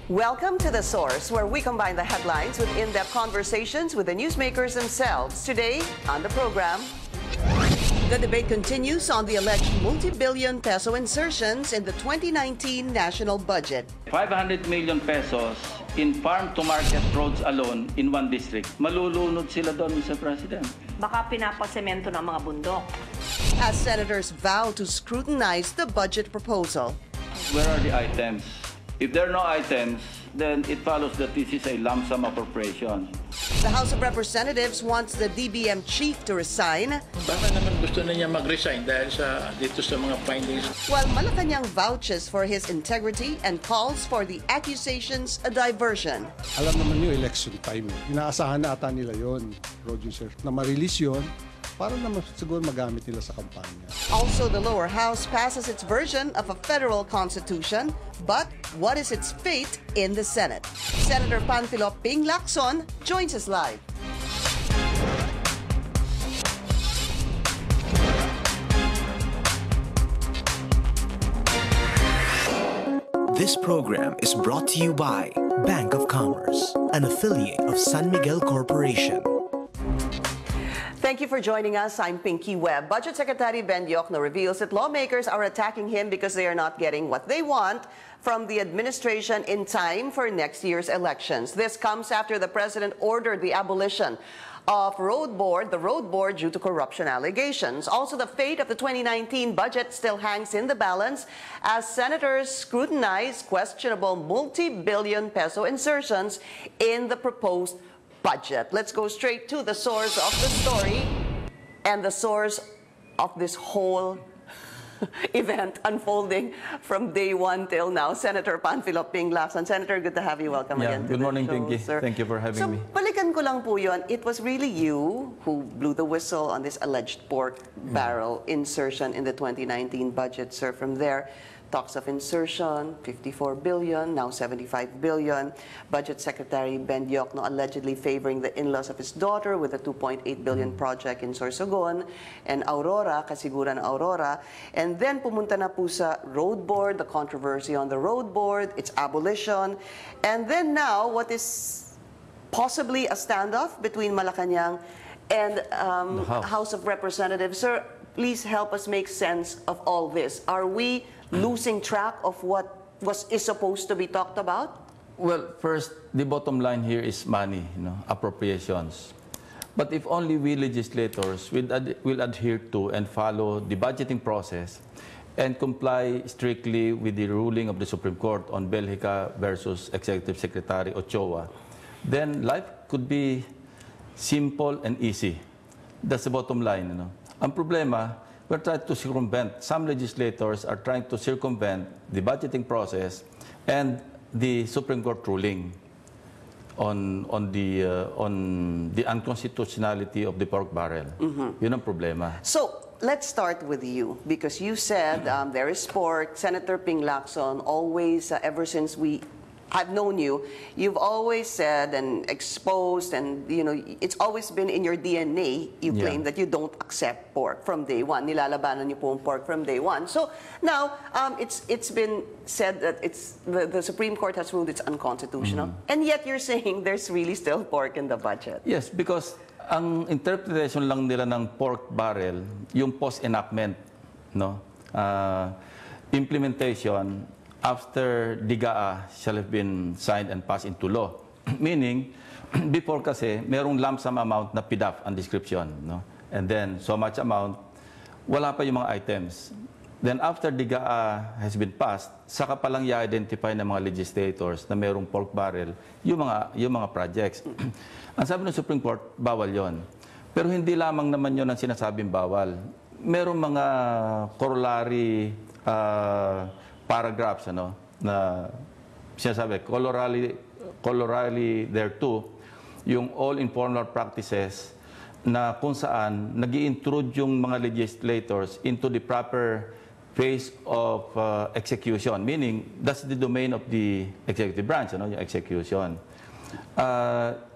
Welcome to The Source, where we combine the headlines with in-depth conversations with the newsmakers themselves. Today on the program, the debate continues on the alleged multi-billion peso insertions in the 2019 national budget. 500 million pesos in farm-to-market roads alone in one district. Malulunod sila doon, Mr. President. Baka pinapasemento ng mga bundok. As senators vow to scrutinize the budget proposal. Where are the items? If there are no items, then it follows that this is a lump sum appropriation. The House of Representatives wants the DBM chief to resign. Baka naman gusto na niya mag-resign dahil dito sa mga findings. While Malacañang vouches for his integrity and calls for the accusations a diversion. Alam naman niyo, election time. Inaasahan na ata nila yun, producer, na ma-release yun para naman siguro magamit nila sa kampanya. Also, the lower house passes its version of a federal constitution, but what is its fate in the Senate? Senator Panfilo Lacson joins us live. This program is brought to you by Bank of Commerce, an affiliate of San Miguel Corporation. Thank you for joining us. I'm Pinky Webb. Budget Secretary Ben Diokno reveals that lawmakers are attacking him because they are not getting what they want from the administration in time for next year's elections. This comes after the president ordered the abolition of the road board due to corruption allegations. Also, the fate of the 2019 budget still hangs in the balance as senators scrutinize questionable multi-billion peso insertions in the proposed budget. Let's go straight to the source of the story and the source of this whole event unfolding from day one till now. Senator Panfilo Lacson. Senator, good to have you. Welcome again to Good morning, the show, Pinky. sir. Thank you for having me. Balikan ko lang po yun. It was really you who blew the whistle on this alleged pork barrel insertion in the 2019 budget, sir. From there, talks of insertion, 54 billion, now 75 billion. Budget Secretary Ben Diokno allegedly favoring the in-laws of his daughter with a 2.8 billion project in Sorsogon and Aurora, kasiguran Aurora. And then pumunta na po sa road board, the controversy on the road board, its abolition. And then now, what is possibly a standoff between Malacañang and House of Representatives. Sir, please help us make sense of all this. Are we losing track of what is supposed to be talked about? Well, first, the bottom line here is money, appropriations. But if only we legislators will adhere to and follow the budgeting process and comply strictly with the ruling of the Supreme Court on Belgica versus Executive Secretary Ochoa, then life could be simple and easy. That's the bottom line. Ang problema, we're trying to circumvent. Some legislators are trying to circumvent the budgeting process and the Supreme Court ruling on the unconstitutionality of the pork barrel. Yun ang problema. So let's start with you, because you said there is pork. Senator Lacson always, ever since I've known you, you've always said and exposed, and it's always been in your DNA. You claim that you don't accept pork from day one. Nilalabanan niyo po ang pork from day one. So now it's been said that the Supreme Court has ruled it's unconstitutional, and yet you're saying there's really still pork in the budget. Yes, because ang interpretation lang nila ng pork barrel, yung post-enactment, implementation after DIGA shall have been signed and passed into law. Meaning, before kasi, merong lump sum amount na PDAF ang description. And then, so much amount, wala pa yung mga items. Then, after DIGA has been passed, saka palang i-identify ng mga legislators na merong pork barrel yung mga projects. Ang sabi ng Supreme Court, bawal yon. Pero hindi lamang naman yun ang sinasabing bawal. Merong mga corollary paragraphs na sinasabi, corollary thereto, yung all informal practices na kung saan nag-i-intrude yung mga legislators into the proper phase of execution, meaning that's the domain of the executive branch, yung execution.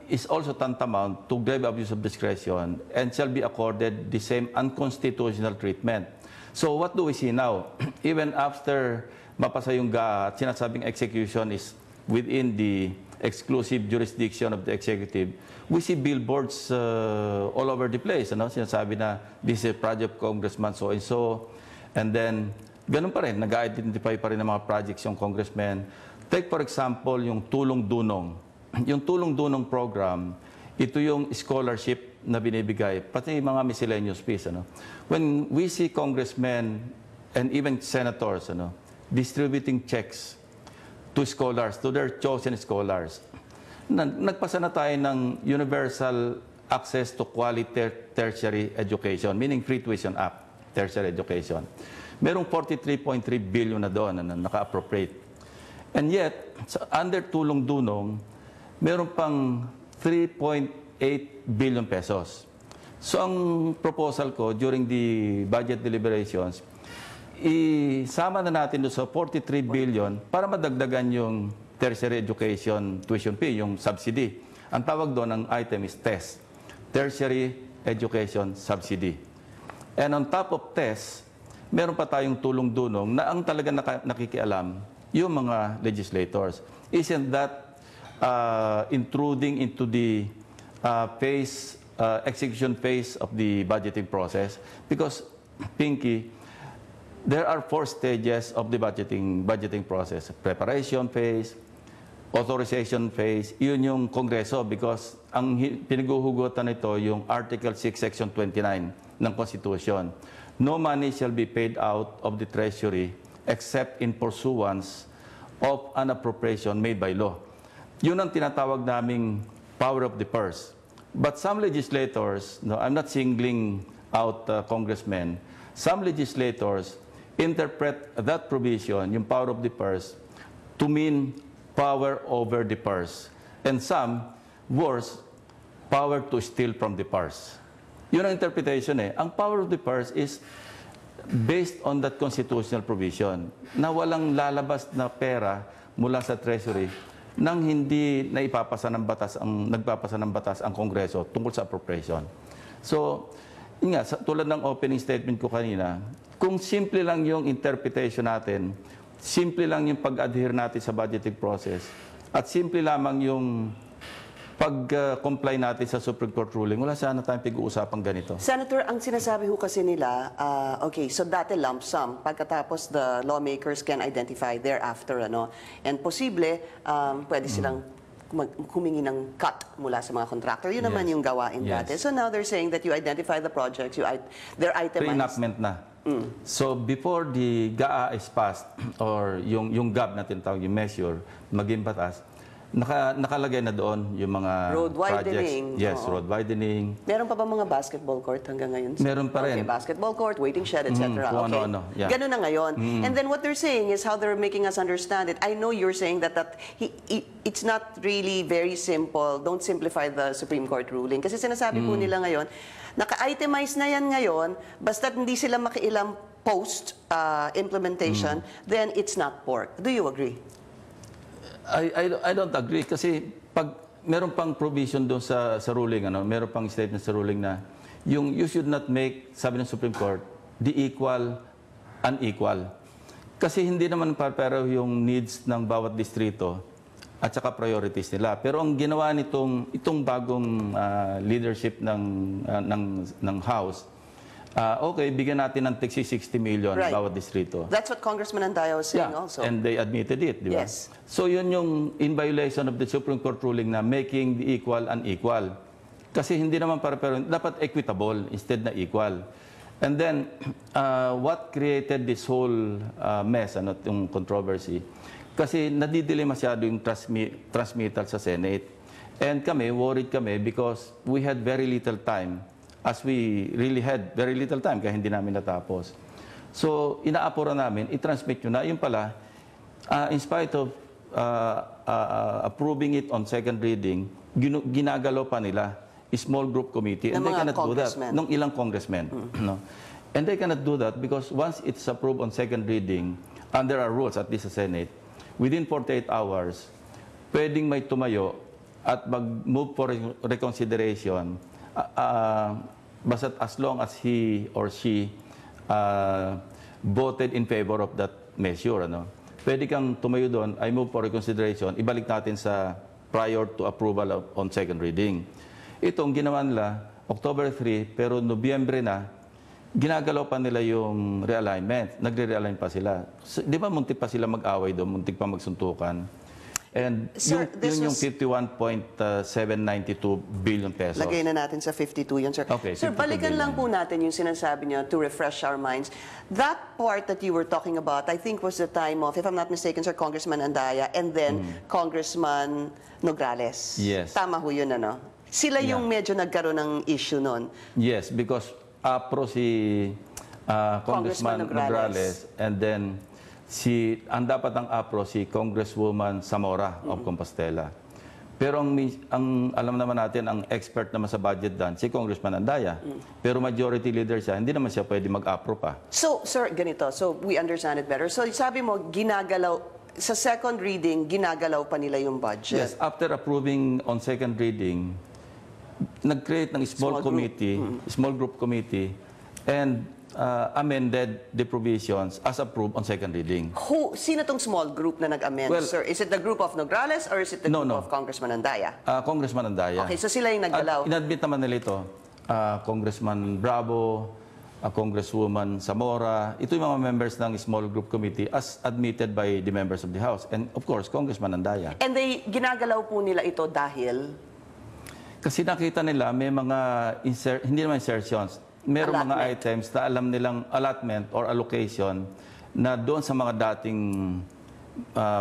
Is also tantamount to grave abuse of discretion and shall be accorded the same unconstitutional treatment. So what do we see now? Even after mapasa yung GA at sinasabing execution is within the exclusive jurisdiction of the executive, we see billboards all over the place. Ano? Sinasabi na, this is a project of Congressman so-and-so. And then, ganun pa rin, nag-identify pa rin ng mga projects yung congressman. Take for example, yung tulong-dunong. Yung tulong-dunong program, ito yung scholarship na binibigay, pati mga miscellaneous fees. Ano? When we see congressmen and even senators distributing checks to scholars, to their chosen scholars, nagpasa na tayo ng Universal Access to Quality Tertiary Education, meaning Free Tuition Act, Tertiary Education. Merong 43.3 billion na doon na naka-appropriate. And yet, under tulong-dunong, meron pang 3.8 billion pesos. So ang proposal ko during the budget deliberations, isama na natin doon sa 43 billion para madagdagan yung tertiary education tuition fee, yung subsidy. Ang tawag doon ng item is TES, Tertiary Education Subsidy. And on top of TES, meron pa tayong tulong-dunong na ang talaga nakikialam yung mga legislators. Isn't that intruding into the execution phase of the budgeting process? Because, Pinky, there are 4 stages of the budgeting process. Preparation phase, authorization phase, yun yung Kongreso because ang pinaghuhugutan nito yung Article 6, Section 29 ng Constitution. No money shall be paid out of the Treasury except in pursuance of an appropriation made by law. Yun ang tinatawag naming power of the purse. But some legislators, no, I'm not singling out congressmen, some legislators interpret that provision, yung power of the purse, to mean power over the purse. And some, worse, power to steal from the purse. Yun ang interpretation eh. Ang power of the purse is based on that constitutional provision na walang lalabas na pera mula sa Treasury nang hindi naipapasa ng batas nagpapasa ng batas ang Kongreso tungkol sa appropriation. So, yun nga, tulad ng opening statement ko kanina, kung simple lang yung interpretation natin, simple lang yung pag-adhere natin sa budgeting process, at simple lamang yung pag-comply natin sa Supreme Court ruling, wala sana tayong pag-uusapang ganito. Senator, ang sinasabi ho kasi nila, okay, so dati lump sum, pagkatapos the lawmakers can identify thereafter, and posible, pwede silang humingi ng cut mula sa mga contractor. Yun naman yung gawain dati. So now they're saying that you identify the projects, they're itemized. Pre-enactment na. So before the GAA is passed, or yung GAB na tinatawag, yung measure, maging batas, nakalagay na doon yung mga road widening. Projects. Yes, road widening. Meron pa ba mga basketball court hanggang ngayon? Meron pa rin. Okay, basketball court, waiting shed, etc. Kung Okay. ano-ano. Yeah. Ganun na ngayon. And then what they're saying is how they're making us understand it. I know you're saying that it's not really very simple. Don't simplify the Supreme Court ruling. Kasi sinasabi po nila ngayon, naka-itemize na yan ngayon, basta't hindi sila makialam post-implementation, then it's not pork. Do you agree? I don't agree kasi pag meron pang provision doon sa ruling, meron pang statement sa ruling na yung you should not make, sabi ng Supreme Court, the equal unequal. Kasi hindi naman pareho yung needs ng bawat distrito at saka priorities nila. Pero ang ginawa itong bagong leadership ng House, okay, bigyan natin ng 60 million bawat distrito. That's what Congressman Andayo was saying also. And they admitted it, di ba? Yes. So yun yung in violation of the Supreme Court ruling na making the equal unequal. Kasi hindi naman pero dapat equitable instead na equal. And then, what created this whole mess, yung controversy? Kasi nadidili masyado yung transmittal sa Senate. And worried kami because we had very little time. As we really had very little time kaya hindi namin natapos. So, inaapura namin, i-transmit nyo na. Yung pala, in spite of approving it on second reading, ginagalaw pa nila, small group committee, and they cannot do that. Ng ilang congressmen. No? And they cannot do that because once it's approved on second reading, under our rules, at least sa Senate, within 48 hours, pwedeng may tumayo at mag-move for reconsideration basta as long as he or she voted in favor of that measure. pwede kang tumayo doon, I move for reconsideration, ibalik natin sa prior to approval on second reading. Itong ginawa nila, October 3, pero Nobyembre na, ginagalaw pa nila yung realignment. Nagre-realign pa sila. Di ba muntik pa sila mag-away doon, muntik pa magsuntukan? And Sir, yun yung 51.792 billion pesos. Lagay na natin sa 52 yun, sir. Okay, Sir, 52 balikan lang billion. po natin yung sinasabi niyo to refresh our minds. That part that you were talking about, I think was the time of, if I'm not mistaken, sir, Congressman Andaya and then Congressman Nograles. Yes. Tama ho yun, ano? Sila yung medyo nagkaroon ng issue nun. Yes, because apro si Congressman Nograles and then ang dapat ang apro si Congresswoman Zamora of Compostela. Pero ang alam naman natin, ang expert naman sa budget dan, si Congressman Andaya. Pero majority leader siya, hindi naman siya pwede mag-apro pa. So, sir, ganito. So, we understand it better. So, sabi mo, ginagalaw, sa second reading, ginagalaw pa nila yung budget. Yes, after approving on second reading, nag-create ng small group committee, and amended the provisions as approved on second reading. Sino tong small group na nag-amend, Well, sir? Is it the group of Nograles or is it the group of Congressman Andaya? Congressman Andaya. Okay, so sila yung naggalaw. At inadmit naman nila ito, Congressman Bravo, Congresswoman Zamora, ito yung mga members ng small group committee as admitted by the members of the House. And of course, Congressman Andaya. And ginagalaw po nila ito dahil? Kasi nakita nila may mga, hindi naman insertions, merong mga Allotment. items na alam nilang allotment or allocation na doon sa mga dating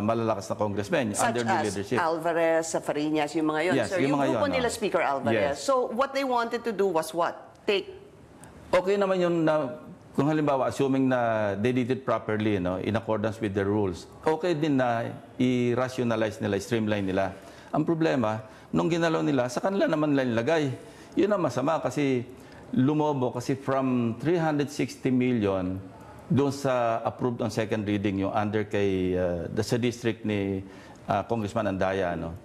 malalakas na congressmen Such under the as leadership. Alvarez, Fariñas, yung mga yun. Yes, Sir, yung mga grupo yun, nila, oh. Speaker Alvarez. Yes. So, what they wanted to do was what? Okay naman yun na, kung halimbawa, assuming na they did it properly, no, in accordance with the rules, okay din na i-rationalize nila, streamline nila. Ang problema, nung ginalaw nila, sa kanila naman nila nilagay. Yun ang masama kasi lumobo kasi from 360 million doon sa approved on second reading yung under kay sa district ni Congressman Andaya, no?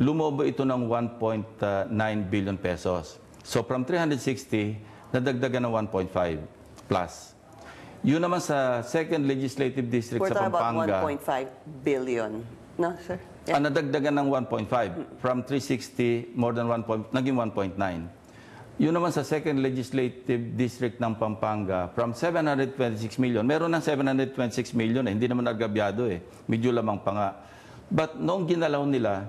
Lumobo ito ng 1.9 billion pesos. So from 360 nadagdagan ng 1.5 plus. Yun naman sa second legislative district We're sa talking Pampanga. about 1.5 billion. No, sir? Yeah. Nadagdagan ng 1.5 from 360 more than 1. Naging 1.9. Yun naman sa second legislative district ng Pampanga, from 726 million, meron ng 726 million hindi naman agabyado medyo lamang pa nga. But noong ginalaw nila,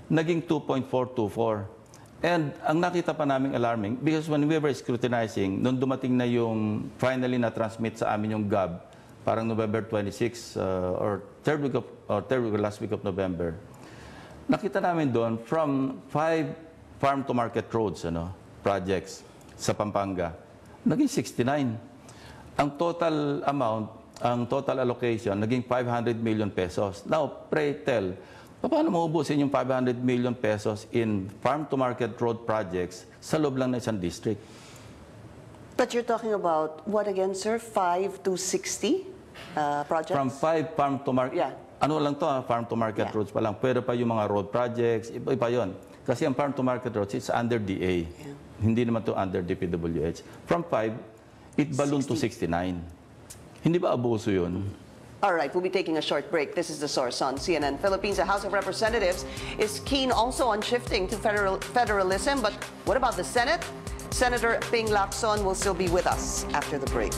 naging 2.424. And ang nakita pa namin alarming, because when we were scrutinizing, nung dumating na yung finally na-transmit sa amin yung GAB, parang November 26 or third week last week of November, nakita namin doon from 5 farm-to-market roads, projects sa Pampanga, naging 69. Ang total amount, ang total allocation, naging 500 million pesos. Now, pray tell, paano maubusin yung 500 million pesos in farm-to-market road projects sa loob lang ng isang district? But you're talking about, what again, sir? 5 to 60 projects? From 5 farm-to-market, Yeah. ano lang to, farm-to-market roads pa lang. Pwede pa yung mga road projects, iba yun. Kasi ang farm-to-market roads, it's under DA. Yeah. Hindi naman to under DPWH. From 5, it ballooned to 69. Hindi ba abuso yun? All right, we'll be taking a short break. This is The Source on CNN Philippines. The House of Representatives is keen also on shifting to federalism. But what about the Senate? Senator Ping Lacson will still be with us after the break.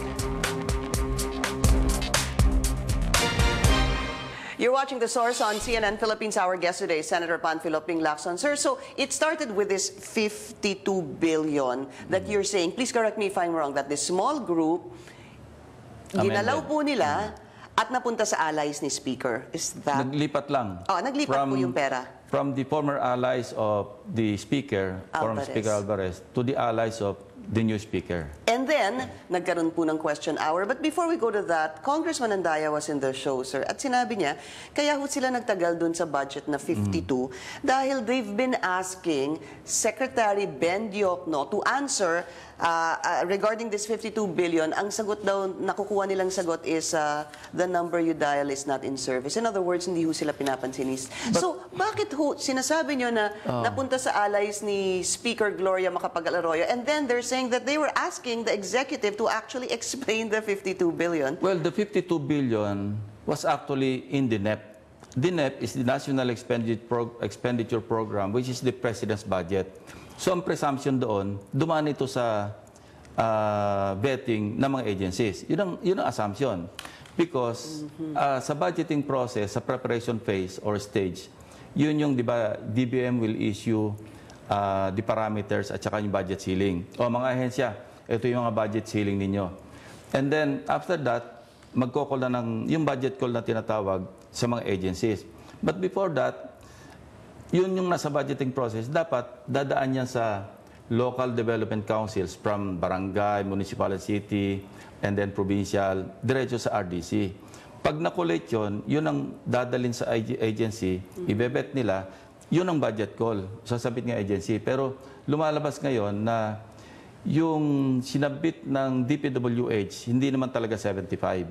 You're watching The Source on CNN Philippines. Our guest today is Senator Panfilo Ping Lacson. Sir, so it started with this 52 billion that you're saying, please correct me if I'm wrong, that this small group, ginalaw po nila at napunta sa allies ni Speaker. Is that? Naglipat lang. Oh, naglipat po yung pera. From the former allies of the Speaker, former Alvarez. Speaker Alvarez, to the allies of the new Speaker. And then, nagkaroon po ng question hour. But before we go to that, Congressman Andaya was in the show, sir. At sinabi niya, kaya ho sila nagtagal dun sa budget na 52 dahil they've been asking Secretary Ben Diokno to answer regarding this 52 billion. Ang sagot daw, nakukuha nilang sagot is the number you dial is not in service. In other words, hindi ho sila pinapansin. So, bakit ho sinasabi nyo na napunta sa allies ni Speaker Gloria Macapagal-Arroyo and then they're saying that they were asking the executive to actually explain the 52 billion? Well, the 52 billion was actually in the NEP. The NEP is the National Expenditure Program, which is the President's budget. So ang presumption doon, dumaan ito sa vetting ng mga agencies. Yun ang assumption. Because sa budgeting process, sa preparation phase or stage, yun yung, di ba, DBM will issue the parameters at saka yung budget ceiling. O mga ahensya, ito yung mga budget ceiling ninyo. And then, after that, magkokol na ng, yung budget call na tinatawag sa mga agencies. But before that, yun yung nasa budgeting process, dapat dadaan yan sa local development councils from barangay, municipal and city, and then provincial, diretso sa RDC. Pag nakulate yun ang dadalin sa agency, ibebet nila, yun ang budget call, sasabit ng agency. Pero lumalabas ngayon na yung sinabit ng DPWH, hindi naman talaga 75.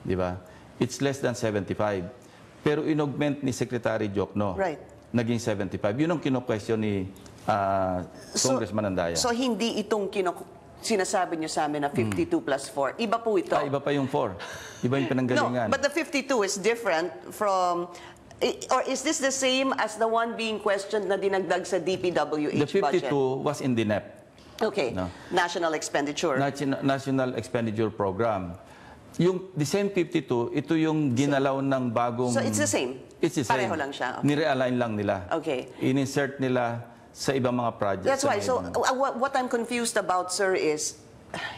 Di ba? It's less than 75. Pero inaugment ni Secretary Jokno, naging 75. Yun ang kino-question ni Congressman Andaya. So hindi itong sinasabi niyo sa amin na 52 plus 4. Iba po ito. Iba pa yung 4. Iba yung pinanggalingan. No, but the 52 is different from, or is this the same as the one being questioned na dinagdag sa DPWH budget? The 52 budget? was in the NEP. Okay. No. National Expenditure. National Expenditure Program. The same 52, ito yung ginalaw ng bagong... So it's the same? It's the same. Pareho lang siya. Okay. Nire-align lang nila. Okay. In-insert nila sa ibang mga projects. That's why. So what I'm confused about, sir, is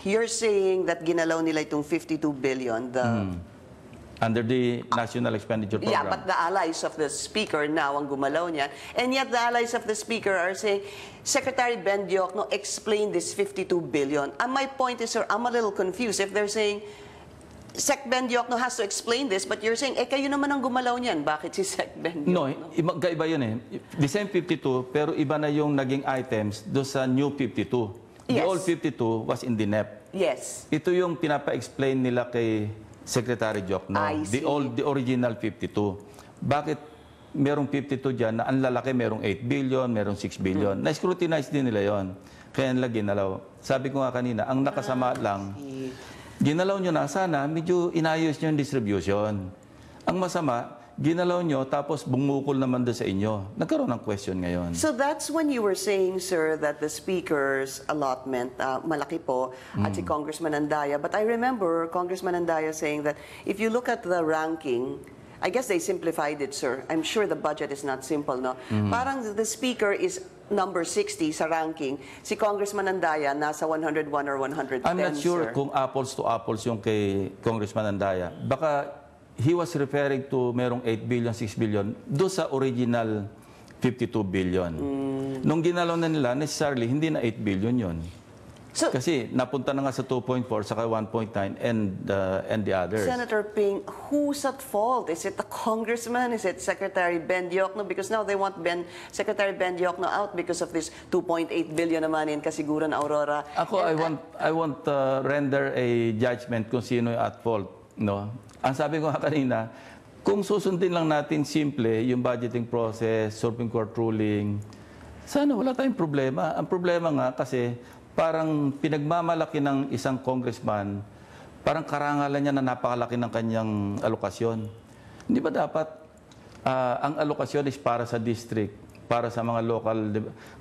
you're saying that ginalaw nila itong 52 billion, under the National Expenditure Program. Yeah, but the allies of the Speaker now ang gumalaw niyan. And yet the allies of the Speaker are saying, Secretary Ben Diokno explained this 52 billion. And my point is, sir, I'm a little confused. If they're saying, Sec Ben Diokno has to explain this, but you're saying, kayo naman ang gumalaw niyan. Bakit si Sec Ben Diokno? No, iba yun eh. The same 52, pero iba na yung naging items do sa new 52. The old 52 was in the NEP. Yes. Ito yung pinapa-explain nila kay Secretary Jokno. The original 52. Bakit merong 52 dyan na ang lalaki merong 8 billion, merong 6 billion? Na-scrutinize din nila yon. Kaya nila ginalaw. Sabi ko nga kanina, ang nakasama lang, ginalaw nyo na sana, medyo inayos nyo yung distribution. Ang masama, ginalaw nyo, tapos bumukol naman doon sa inyo. Nagkaroon ng question ngayon. So that's when you were saying, sir, that the Speaker's allotment, malaki po, at si Congressman Andaya. But I remember Congressman Andaya saying that if you look at the ranking, I guess they simplified it, sir. I'm sure the budget is not simple, no? Parang the Speaker is number 60 sa ranking. Si Congressman Andaya nasa 101 or 110, I'm not sure sir. kung apples to apples yung kay Congressman Andaya. Baka he was referring to merong 8 billion, 6 billion do sa original 52 billion. Nung ginalaw na nila, necessarily, hindi na 8 billion yun. So, kasi napunta na nga sa 2.4, saka 1.9, and the others. Senator Ping, who's at fault? Is it the congressman? Is it Secretary Ben Diokno? Because now they want Secretary Ben Diokno out because of this 2.8 billion naman in kasiguran Aurora. Ako, I won't render a judgment kung sino yung at fault. No? Ang sabi ko nga kanina, kung susundin lang natin simple yung budgeting process, Supreme Court ruling, sana wala tayong problema. Ang problema nga kasi parang pinagmamalaki ng isang congressman, parang karangalan niya na napakalaki ng kanyang alokasyon. Hindi ba dapat ang alokasyon is para sa district, para sa mga local...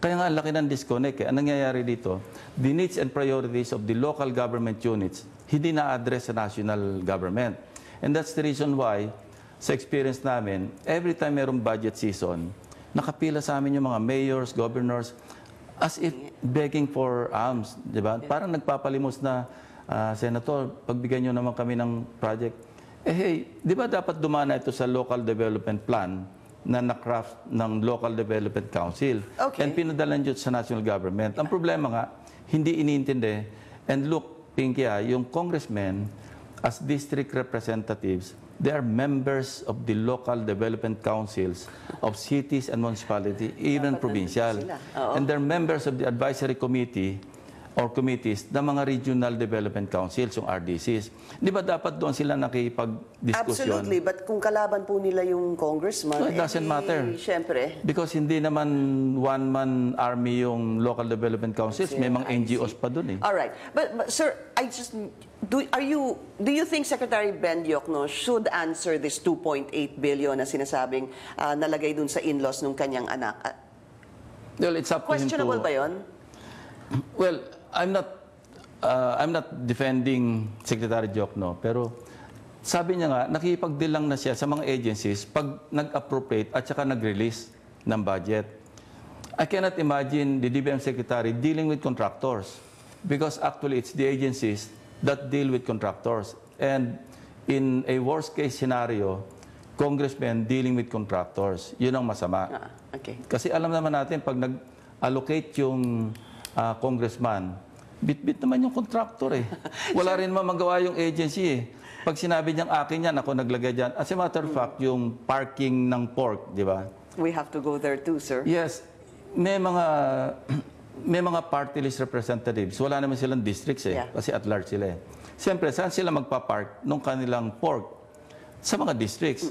Kaya nga, laki ng disconnect. Ang nangyayari dito, the needs and priorities of the local government units, hindi na-address sa national government. And that's the reason why, sa experience namin, every time mayroong budget season, nakapila sa amin yung mga mayors, governors, as if begging for alms, di ba? Parang nagpapalimos na, Senator, pagbigyan nyo naman kami ng project. Hey, di ba dapat dumana ito sa local development plan na na-craft ng Local Development Council? Okay. And pinadala nyo sa national government. Ang problema nga, hindi iniintindi. And look, Pinky, yung congressmen, as district representatives, they are members of the local development councils of cities and municipalities, even provincial. And they're members of the advisory committee or committees ng mga regional development councils, yung RDCs. Di ba dapat doon sila nakipag-diskusyon? Absolutely, but kung kalaban po nila yung congressman, No, it doesn't matter. Siyempre. Because hindi naman one-man army yung local development councils. May mga NGOs pa doon eh. All right. But sir, I just do you think Secretary Ben Diokno should answer this 2.8 billion na sinasabing nalagay dun sa in-laws ng kanyang anak? Well, it's up to him to... Questionable ba 'yon? Well, I'm not defending Secretary Diokno, pero sabi niya nga, nakipagdilang na siya sa mga agencies pag nag-appropriate at saka nag-release ng budget. I cannot imagine the DBM Secretary dealing with contractors because actually it's the agencies that deal with contractors. And in a worst-case scenario, congressmen dealing with contractors, yun ang masama. Okay. Kasi alam naman natin, pag nag-allocate yung congressman, bit-bit naman yung contractor eh. Wala rin naman magawa yung agency eh. Pag sinabi niyang akin yan, ako naglagay dyan. As a matter of fact, yung parking ng pork, di ba? We have to go there too, sir. Yes. May mga party list representatives. Wala naman silang districts eh. Yeah. Kasi at large sila eh. Siyempre, saan sila magpa-park nung kanilang pork? Sa mga districts.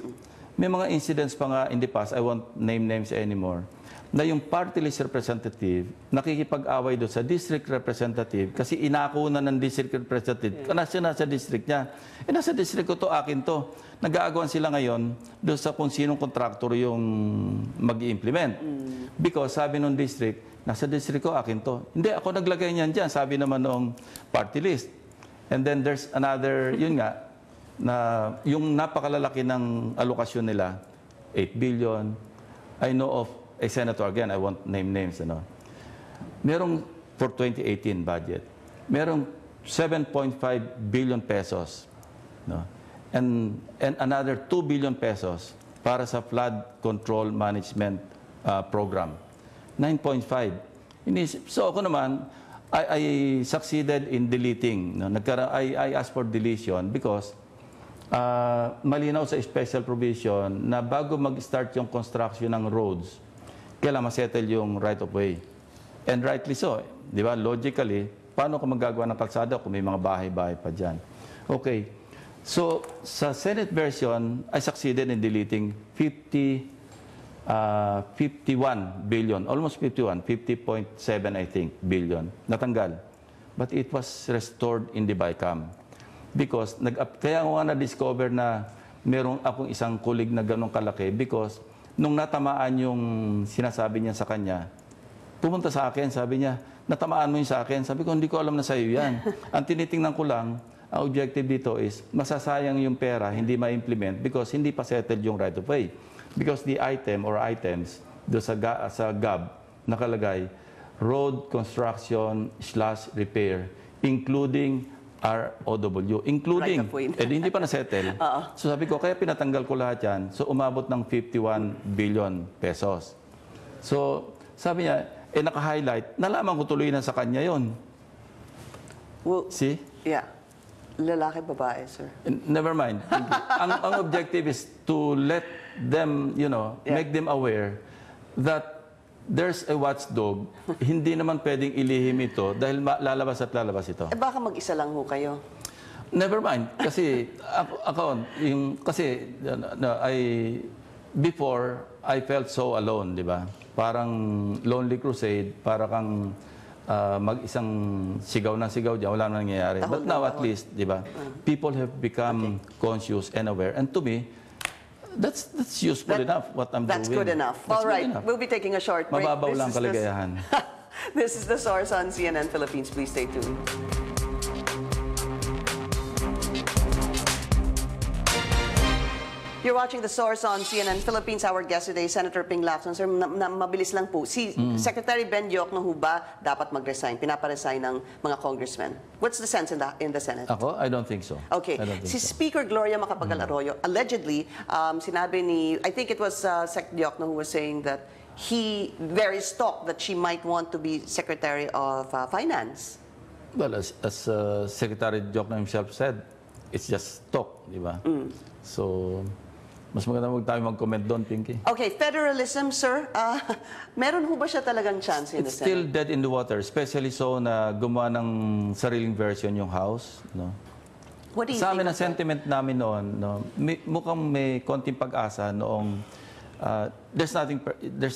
May mga incidents pa nga in the past, I won't name names anymore, na yung party list representative nakikipag-away doon sa district representative kasi inako na ng district representative kasi nasa district niya. Nasa district ko to, akin to. Nag-aagawan sila ngayon doon sa kung sinong contractor yung mag-i-implement. Because sabi nung district, nasa district ko, akin to. Hindi, ako naglagay niyan dyan, sabi naman noong party list. And then there's another, yun nga, na yung napakalalaki ng alokasyon nila, 8 billion. I know of a senator, again, I won't name names, merong for 2018 budget, merong 7.5 billion pesos, and another 2 billion pesos para sa flood control management program. 9.5. So ako naman, I succeeded in deleting. I asked for deletion because malinaw sa special provision na bago mag-start yung construction ng roads, kailangan masettle yung right of way. And rightly so, di ba? Logically, paano ka magagawa ng kalsada kung may mga bahay-bahay pa dyan? Okay. So, sa Senate version, I succeeded in deleting 51 billion, almost 51, 50.7 I think, billion. Natanggal. But it was restored in the BICAM. Because, kaya nga na-discover na meron akong isang kulig na ganong kalaki because nung natamaan yung sinasabi niya sa kanya, pumunta sa akin, sabi niya, natamaan mo yun sa akin. Sabi ko, hindi ko alam na sa'yo yan. Ang tinitingnan ko lang, ang objective dito is, masasayang yung pera, hindi ma-implement because hindi pa settled yung right of way. Because the item or items do sa GAB nakalagay, road construction / repair, including ROW, including, hindi pa na-settle. So sabi ko, kaya pinatanggal ko lahat yan. So umabot ng 51 billion pesos. So sabi niya, naka-highlight, nalaman ko tuloy na sa kanya yon. Well, see? Yeah. Lalaki, babae, sir. Never mind. ang objective is to let them, make them aware that there's a watchdog, hindi naman pwedeng ilihim ito dahil lalabas at lalabas ito. Baka mag-isa lang ho kayo. Never mind. Kasi, before, I felt so alone, di ba? Parang lonely crusade, para kang mag-isang sigaw ng sigaw dyan, wala nang nangyayari. But now, at least, di ba? People have become conscious and aware. And to me, that's useful enough what I'm doing. That's good enough. All right, we'll be taking a short break. Mababaw lang kaligayahan. This is The Source on CNN Philippines. Please stay tuned. You're watching The Source on CNN Philippines. Our guest today, Senator Ping Lacson. Sir, mabilis lang po. Si Secretary Ben Diokno ho ba dapat mag-resign? Pinaparesign ng mga congressmen. What's the sense in the Senate? Ako? I don't think so. Okay. Si Speaker Gloria Macapagal-Arroyo, allegedly, sinabi ni, I think it was Sec Diokno who was saying that there is talk that she might want to be Secretary of Finance. Well, as Secretary Diokno himself said, it's just talk, di ba? So, Mas maganda huwag tayo mag-comment doon, Pinky. Okay, federalism, sir. Meron ho ba siya talagang chance in the It's still Senate? dead in the water, especially so na gumawa ng sariling version yung House. No? What do you Sa think amin, ang of that? sentiment namin noon, no, mukhang may konting pag-asa noong there's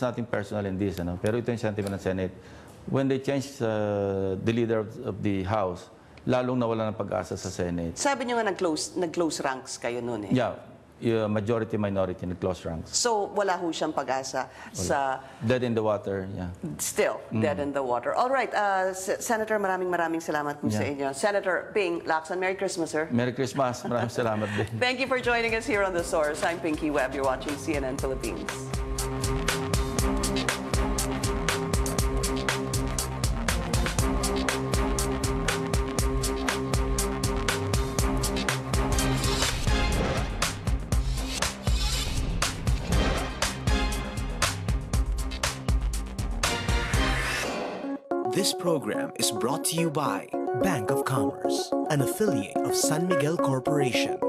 nothing personal in this, ano, pero ito yung sentiment ng Senate. When they changed the leader of the House, lalong nawala ng pag-asa sa Senate. Sabi niyo nga nag-close ranks kayo noon eh. Yeah, majority, minority, nag-close ranks. So, wala ho siyang pag-asa sa Dead in the water, yeah. still dead in the water. All right, Senator, maraming salamat po sa inyo. Senator Ping Lacson, Merry Christmas, sir. Merry Christmas. Maraming salamat din. Thank you for joining us here on The Source. I'm Pinky Webb. You're watching CNN Philippines. This program is brought to you by Bank of Commerce, an affiliate of San Miguel Corporation.